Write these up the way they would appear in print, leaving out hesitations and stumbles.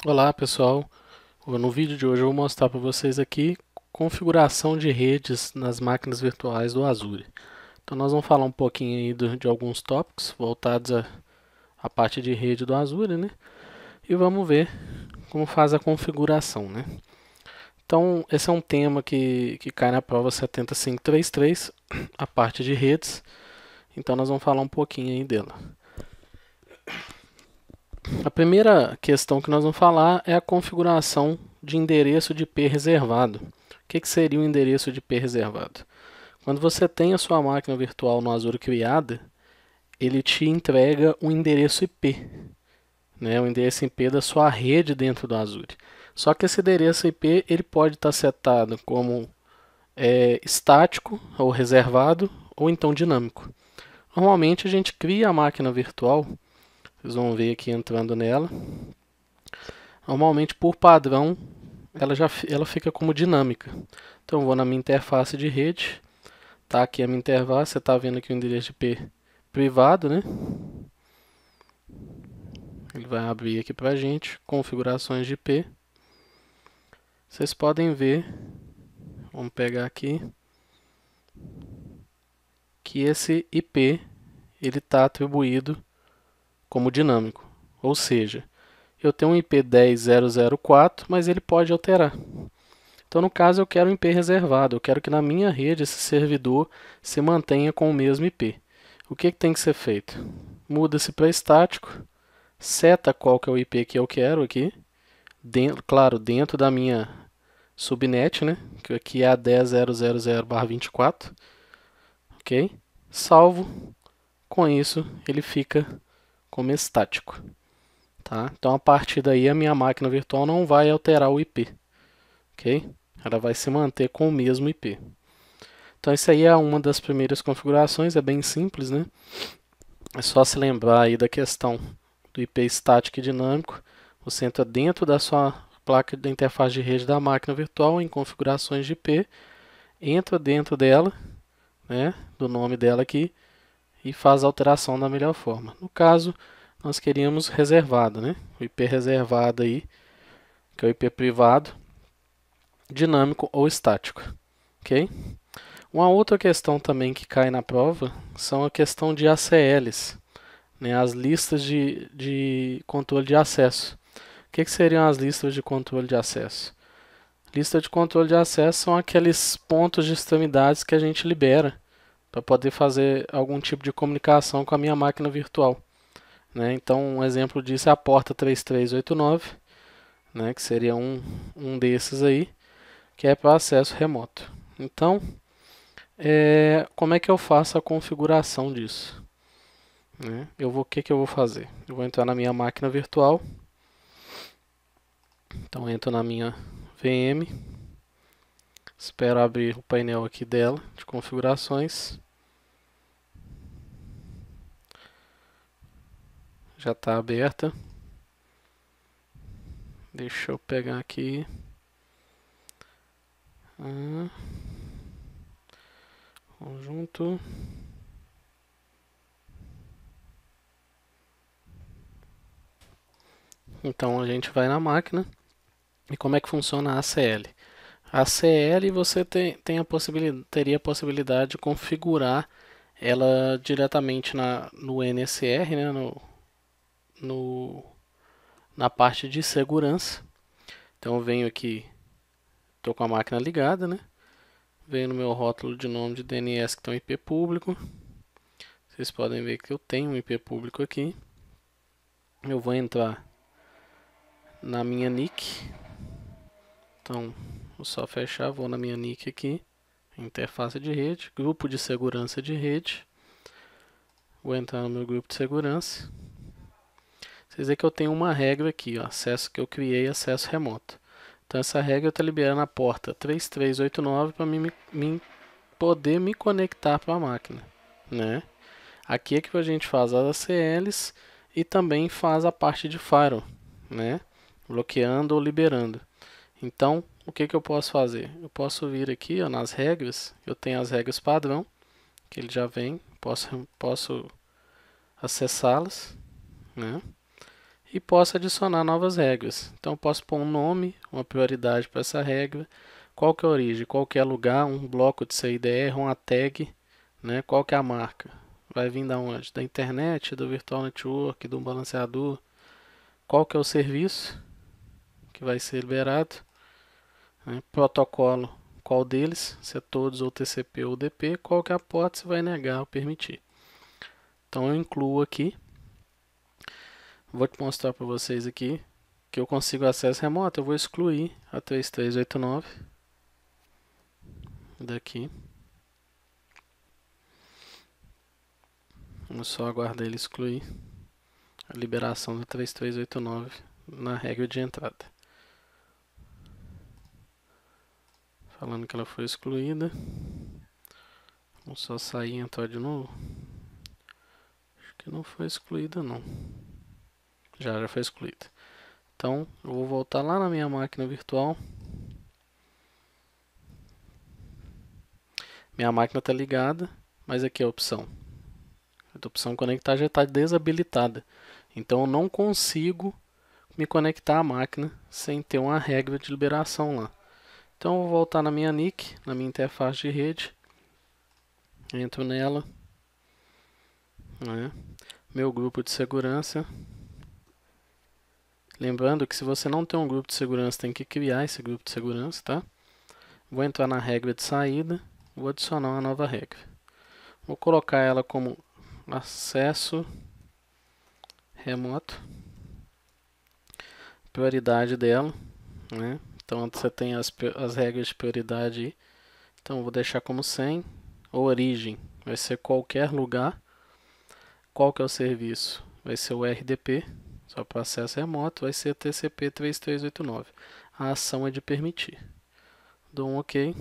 Olá pessoal, no vídeo de hoje eu vou mostrar para vocês aqui configuração de redes nas máquinas virtuais do Azure. Então nós vamos falar um pouquinho aí de alguns tópicos voltados à parte de rede do Azure, né? E vamos ver como faz a configuração, né? Então esse é um tema que cai na prova 70533, a parte de redes. Então nós vamos falar um pouquinho aí dela. A primeira questão que nós vamos falar é a configuração de endereço de IP reservado. O que seria um endereço de IP reservado? Quando você tem a sua máquina virtual no Azure criada, ele te entrega um endereço IP, né? O endereço IP da sua rede dentro do Azure. Só que esse endereço IP ele pode estar setado como estático ou reservado ou então dinâmico. Normalmente a gente cria a máquina virtual. Vocês vão ver aqui entrando nela. Normalmente, por padrão, ela fica como dinâmica. Então, eu vou na minha interface de rede. Tá aqui a minha interface. Você está vendo aqui o endereço de IP privado, né? Ele vai abrir aqui para a gente. Configurações de IP. Vocês podem ver. Vamos pegar aqui. Que esse IP ele está atribuído como dinâmico. Ou seja, eu tenho um IP 10.0.0.4, mas ele pode alterar. Então, no caso, eu quero um IP reservado. Eu quero que na minha rede esse servidor se mantenha com o mesmo IP. O que tem que ser feito? Muda-se para estático, seta qual que é o IP que eu quero aqui. Claro, dentro da minha subnet, né? Que aqui é a 10.0.0.24. Ok? Salvo. Com isso, ele fica como estático. Tá? Então, a partir daí, a minha máquina virtual não vai alterar o IP. Ok? Ela vai se manter com o mesmo IP. Então, isso aí é uma das primeiras configurações, é bem simples, né? É só se lembrar aí da questão do IP estático e dinâmico. Você entra dentro da sua placa da interface de rede da máquina virtual em configurações de IP, entra dentro dela, né, do nome dela aqui, e faz a alteração da melhor forma. No caso, nós queríamos reservado, né? O IP reservado aí, que é o IP privado, dinâmico ou estático, ok? Uma outra questão também que cai na prova são a questão de ACLs, né, as listas de controle de acesso. O que seriam as listas de controle de acesso? Lista de controle de acesso são aqueles pontos de extremidades que a gente libera para poder fazer algum tipo de comunicação com a minha máquina virtual. Né? Então, um exemplo disso é a porta 3389, né, que seria um desses aí, que é para acesso remoto. Então, como é que eu faço a configuração disso? Né? O que eu vou fazer? Eu vou entrar na minha máquina virtual. Então, entro na minha VM. Espero abrir o painel aqui dela, de configurações. Já está aberta. Deixa eu pegar aqui. Conjunto. Então a gente vai na máquina. E como é que funciona a ACL? A ACL você teria a possibilidade de configurar ela diretamente no NSR, né, no, na parte de segurança. Então eu venho aqui, estou com a máquina ligada, né? Venho no meu rótulo de nome de DNS que tem um IP público. Vocês podem ver que eu tenho um IP público aqui. Eu vou entrar na minha NIC. Então, vou só fechar, vou na minha NIC aqui. Interface de rede, grupo de segurança de rede. Vou entrar no meu grupo de segurança. Vocês veem que eu tenho uma regra aqui, ó, acesso que eu criei, acesso remoto. Então essa regra está liberando a porta 3389 para poder me conectar para a máquina, né? Aqui é que a gente faz as ACLs e também faz a parte de firewall, né? Bloqueando ou liberando. Então, o que eu posso fazer? Eu posso vir aqui, ó, nas regras, eu tenho as regras padrão, que ele já vem, posso acessá-las, né? e posso adicionar novas regras. Então eu posso pôr um nome, uma prioridade para essa regra, qual que é a origem, qual que é o lugar, um bloco de CIDR, uma tag, né? Qual que é a marca. Vai vir da onde? Da internet, do Virtual Network, do balanceador. Qual que é o serviço que vai ser liberado, né? Protocolo, qual deles, se é todos ou TCP ou UDP, qual que é a porta se vai negar ou permitir. Então eu incluo aqui, vou te mostrar para vocês aqui, que eu consigo acesso remoto, eu vou excluir a 3389 daqui. Vamos só aguardar ele excluir a liberação da 3389 na regra de entrada. Falando que ela foi excluída. Vamos só sair e entrar de novo. Acho que não foi excluída não. Já foi excluída. Então, eu vou voltar lá na minha máquina virtual. Minha máquina está ligada, mas aqui é a opção. A opção conectar já está desabilitada. Então, eu não consigo me conectar à máquina sem ter uma regra de liberação lá. Então, eu vou voltar na minha NIC, na minha interface de rede. Entro nela. Né? Meu grupo de segurança. Lembrando que se você não tem um grupo de segurança, tem que criar esse grupo de segurança, tá? Vou entrar na regra de saída, vou adicionar uma nova regra. Vou colocar ela como acesso remoto. Prioridade dela, né? Então você tem as regras de prioridade aí. Então vou deixar como 100. Origem vai ser qualquer lugar. Qual que é o serviço? Vai ser o RDP. Só para acesso remoto vai ser TCP 3389. A ação é de permitir. Dou um OK.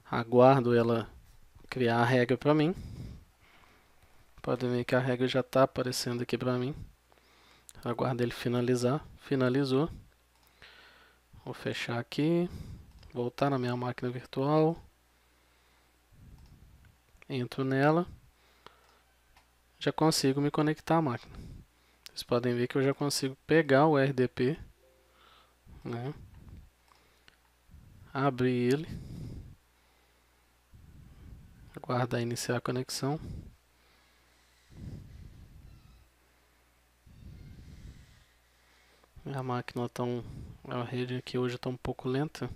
Aguardo ela criar a regra para mim. Podem ver que a regra já está aparecendo aqui para mim. Aguardo ele finalizar. Finalizou. Vou fechar aqui. Voltar na minha máquina virtual. Entro nela. Já consigo me conectar à máquina. Vocês podem ver que eu já consigo pegar o RDP, né? Abrir ele, aguardar iniciar a conexão. A máquina a rede aqui hoje está um pouco lenta.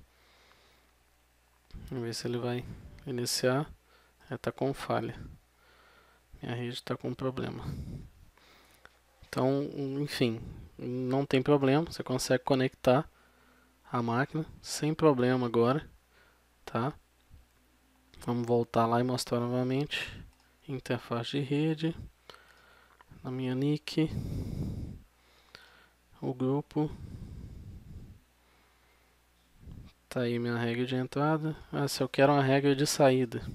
Vamos ver se ele vai iniciar. Está com falha. Minha rede está com problema. Então, enfim, não tem problema. Você consegue conectar a máquina sem problema agora, tá? Vamos voltar lá e mostrar novamente. Interface de rede. Na minha NIC. O grupo. Tá aí minha regra de entrada. Se eu quero uma regra de saída.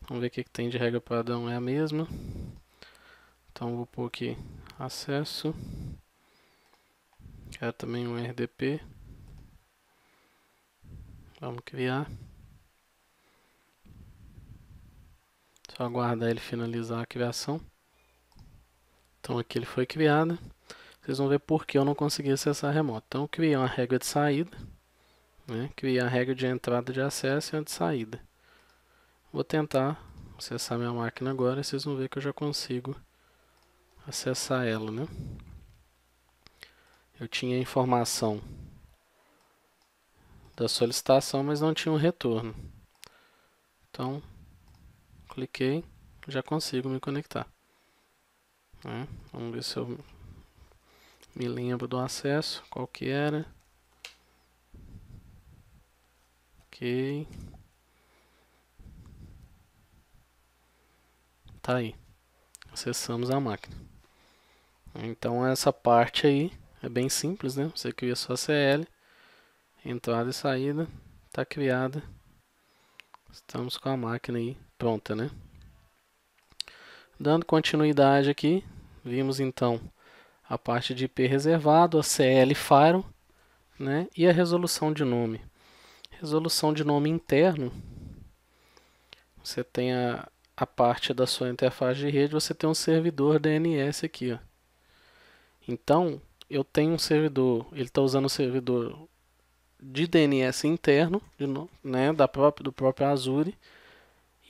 Vamos ver o que tem de regra padrão. É a mesma. Então vou pôr aqui acesso. Quero também um RDP. Vamos criar. Só aguardar ele finalizar a criação. Então aqui ele foi criado. Vocês vão ver por que eu não consegui acessar remoto. Então eu criei uma regra de saída. Né? Criei a regra de entrada de acesso e a de saída. Vou tentar acessar minha máquina agora e vocês vão ver que eu já consigo acessar ela, né? Eu tinha a informação da solicitação, mas não tinha um retorno. Então, cliquei, já consigo me conectar. Né? Vamos ver se eu me lembro do acesso, qual que era. Ok. Tá aí. Acessamos a máquina. Então essa parte aí é bem simples, né? Você cria sua CL, entrada e saída, está criada. Estamos com a máquina aí pronta, né? Dando continuidade aqui, vimos então a parte de IP reservado, a CL Firewall, né? E a resolução de nome. Resolução de nome interno, você tem a parte da sua interface de rede, você tem um servidor DNS aqui, ó. Então, eu tenho um servidor, ele está usando um servidor de DNS interno, né, do próprio Azure,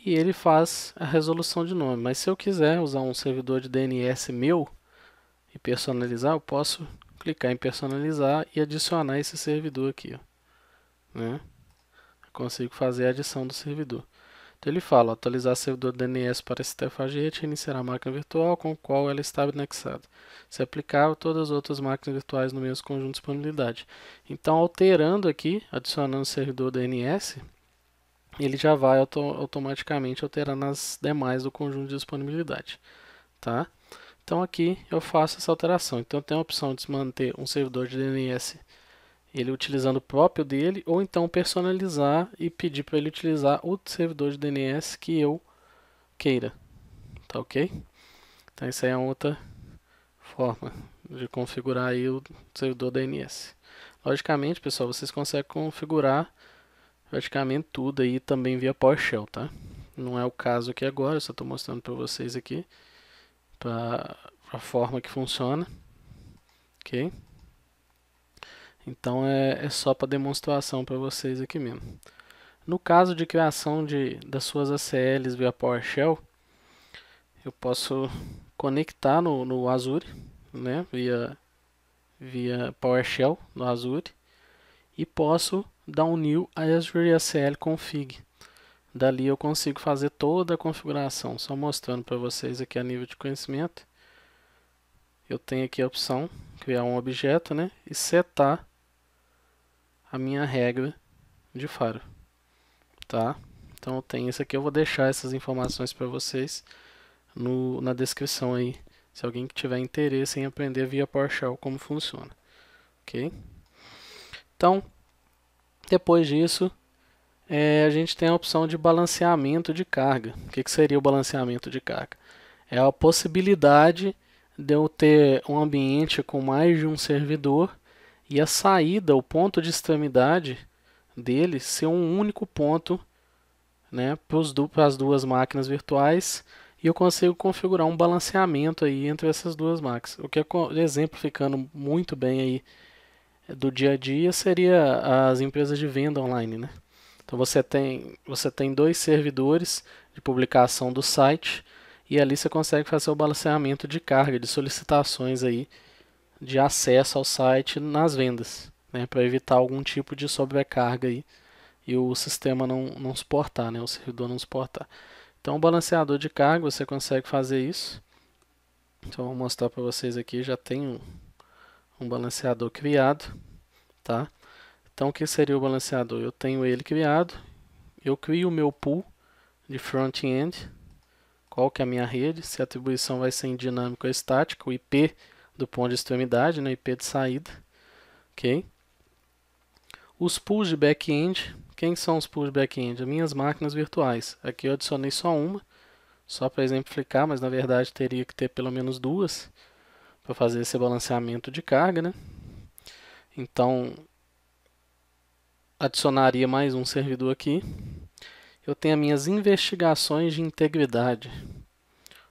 e ele faz a resolução de nome. Mas se eu quiser usar um servidor de DNS meu e personalizar, eu posso clicar em personalizar e adicionar esse servidor aqui, ó, né? Eu consigo fazer a adição do servidor. Então ele fala, atualizar servidor DNS para esse interface, iniciar a máquina virtual com a qual ela está anexada. Se aplicável, todas as outras máquinas virtuais no mesmo conjunto de disponibilidade. Então, alterando aqui, adicionando o servidor DNS, ele já vai automaticamente alterando as demais do conjunto de disponibilidade. Tá? Então aqui eu faço essa alteração. Então tem a opção de manter um servidor de DNS ele utilizando o próprio dele, ou então personalizar e pedir para ele utilizar o servidor de DNS que eu queira. Tá ok? Então essa é uma outra forma de configurar aí o servidor DNS. Logicamente, pessoal, vocês conseguem configurar praticamente tudo aí também via PowerShell, tá? Não é o caso aqui agora, eu só estou mostrando para vocês aqui para a forma que funciona, ok? Então é só para demonstração para vocês aqui mesmo. No caso de criação das suas ACLs via PowerShell, eu posso conectar no Azure, né, via PowerShell no Azure, e posso dar um new Azure ACL config. Dali eu consigo fazer toda a configuração, só mostrando para vocês aqui a nível de conhecimento. Eu tenho aqui a opção criar um objeto, né, e setar a minha regra de faro, tá? Então eu tenho isso aqui, eu vou deixar essas informações para vocês na descrição aí, se alguém tiver interesse em aprender via PowerShell como funciona, ok? Então, depois disso, a gente tem a opção de balanceamento de carga. O que seria o balanceamento de carga? É a possibilidade de eu ter um ambiente com mais de um servidor e a saída, o ponto de extremidade dele ser um único ponto, né, para as duas máquinas virtuais, e eu consigo configurar um balanceamento aí entre essas duas máquinas. O que exemplificando muito bem aí do dia a dia seria as empresas de venda online, né? Então você tem dois servidores de publicação do site e ali você consegue fazer o balanceamento de carga, de solicitações aí de acesso ao site nas vendas, né, para evitar algum tipo de sobrecarga aí e o sistema não suportar, né, o servidor não suportar. Então o balanceador de carga você consegue fazer isso. Então vou mostrar para vocês aqui, já tem um balanceador criado, tá? Então o que seria o balanceador? Eu tenho ele criado, eu crio o meu pool de front-end, qual que é a minha rede, se a atribuição vai ser em dinâmico ou estática, o IP do ponto de extremidade, né, IP de saída, ok? Os pools de back-end, quem são os pools de back-end? As minhas máquinas virtuais. Aqui eu adicionei só uma, só para exemplificar, mas na verdade teria que ter pelo menos duas para fazer esse balanceamento de carga, né? Então, adicionaria mais um servidor aqui. Eu tenho as minhas investigações de integridade.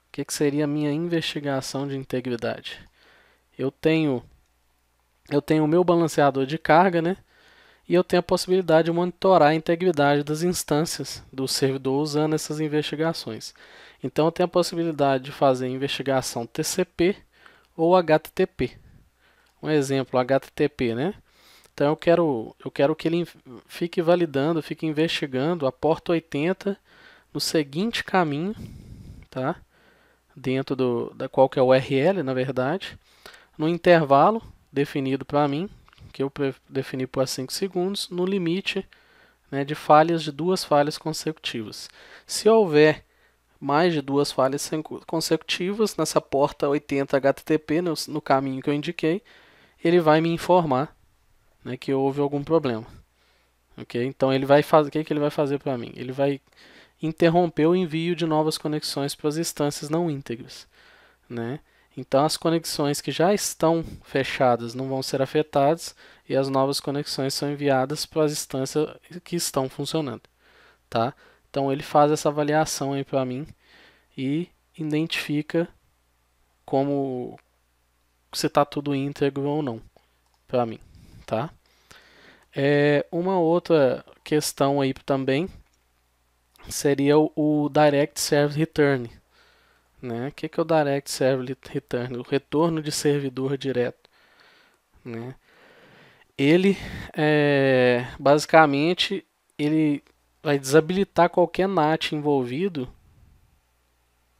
O que seria a minha investigação de integridade? Eu tenho o meu balanceador de carga, né? E eu tenho a possibilidade de monitorar a integridade das instâncias do servidor usando essas investigações. Então eu tenho a possibilidade de fazer investigação TCP ou HTTP. Um exemplo, HTTP, né? Então eu quero que ele fique validando, fique investigando a porta 80 no seguinte caminho, tá? Dentro da qual que é o URL, na verdade, no intervalo definido para mim, que eu defini por 5 segundos, no limite, né, de falhas de 2 falhas consecutivas. Se houver mais de 2 falhas consecutivas nessa porta 80 HTTP, no caminho que eu indiquei, ele vai me informar, né, que houve algum problema. Okay? Então ele vai fazer, o que ele vai fazer para mim? Ele vai interromper o envio de novas conexões para as instâncias não íntegras, né? Então as conexões que já estão fechadas não vão ser afetadas e as novas conexões são enviadas para as instâncias que estão funcionando, tá? Então ele faz essa avaliação aí para mim e identifica como se está tudo íntegro ou não, para mim, tá? Uma outra questão aí também seria o Direct Service Return, né? O que é o Direct Service Return? O retorno de servidor direto, né? Ele, basicamente, ele vai desabilitar qualquer NAT envolvido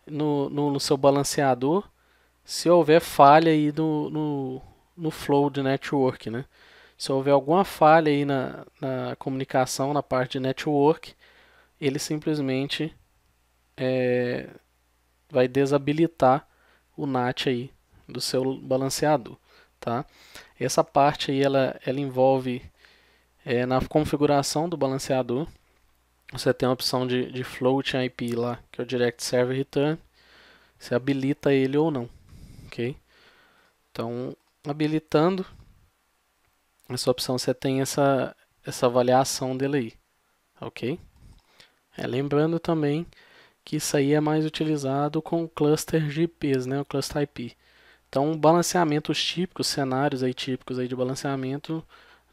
no seu balanceador se houver falha aí no flow de network, né? Se houver alguma falha aí na comunicação, na parte de network, ele simplesmente vai desabilitar o NAT aí do seu balanceador, tá? Essa parte aí ela envolve na configuração do balanceador. Você tem a opção de float IP lá, que é o Direct Server Return. Você habilita ele ou não, ok? Então, habilitando essa opção, você tem essa avaliação dele aí, ok? Lembrando também que isso aí é mais utilizado com o cluster de IPs, né? O cluster IP. Então, balanceamentos típicos, cenários aí típicos aí de balanceamento,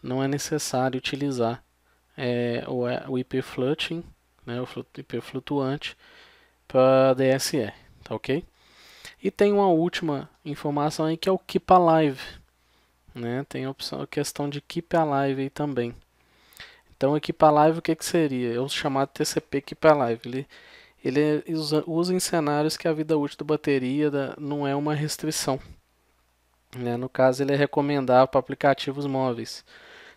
não é necessário utilizar o IP floating, né, o IP flutuante, para DSR, tá ok? E tem uma última informação aí que é o Keep Alive, né? Tem a questão de Keep Alive aí também. Então, o Keep Alive o que seria? É o chamado TCP Keep Alive. Ele usa em cenários que a vida útil da bateria não é uma restrição. Né? No caso, ele é recomendável para aplicativos móveis.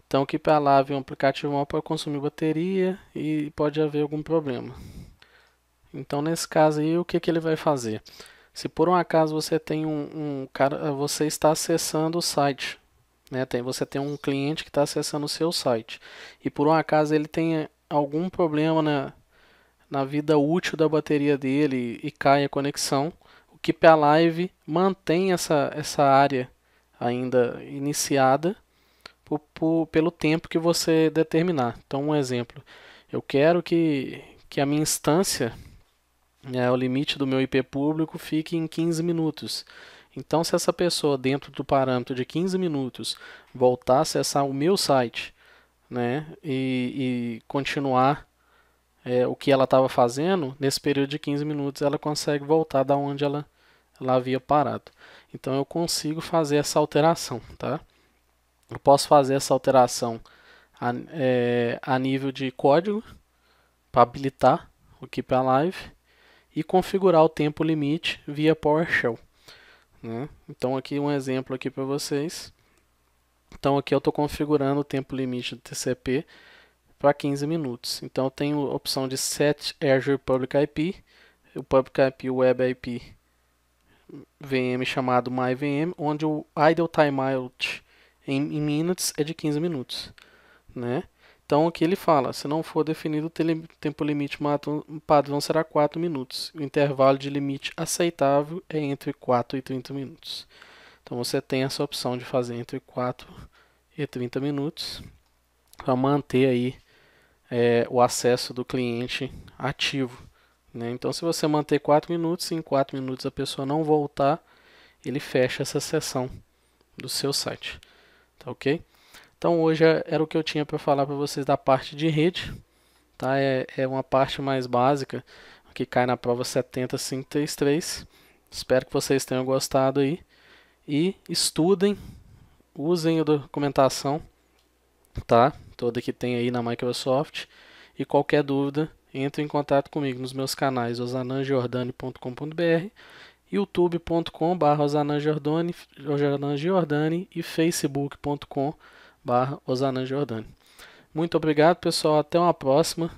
Então, o Keep Alive é um aplicativo móvel para consumir bateria e pode haver algum problema. Então, nesse caso aí, o que ele vai fazer? Se por um acaso você tem você está acessando o site, né? Você tem um cliente que está acessando o seu site e por um acaso ele tem algum problema na vida útil da bateria dele e cai a conexão, o Keep Alive mantém essa área ainda iniciada pelo tempo que você determinar. Então, um exemplo, eu quero que a minha instância, o limite do meu IP público, fique em 15 minutos. Então, se essa pessoa, dentro do parâmetro de 15 minutos, voltar a acessar o meu site, né, e continuar o que ela estava fazendo, nesse período de 15 minutos ela consegue voltar da onde ela havia parado. Então, eu consigo fazer essa alteração, tá? Eu posso fazer essa alteração a nível de código para habilitar o Keep Alive e configurar o tempo limite via PowerShell. Né? Então aqui um exemplo aqui para vocês. Então aqui eu estou configurando o tempo limite do TCP para 15 minutos. Então eu tenho a opção de Set Azure Public IP, o Public IP Web IP VM chamado MyVM, onde o Idle Timeout em minutes é de 15 minutos. Né? Então aqui ele fala, se não for definido, o tempo limite padrão será 4 minutos. O intervalo de limite aceitável é entre 4 e 30 minutos. Então você tem essa opção de fazer entre 4 e 30 minutos para manter aí o acesso do cliente ativo. Né? Então se você manter 4 minutos, em 4 minutos a pessoa não voltar, ele fecha essa seção do seu site. Tá ok? Então hoje era o que eu tinha para falar para vocês da parte de rede, tá? É uma parte mais básica que cai na prova 70533. Espero que vocês tenham gostado aí e estudem, usem a documentação, tá? Toda que tem aí na Microsoft e qualquer dúvida entre em contato comigo nos meus canais osanangiordani.com.br, youtube.com/osanangiordani e facebook.com/osanangiordani. Muito obrigado, pessoal. Até uma próxima.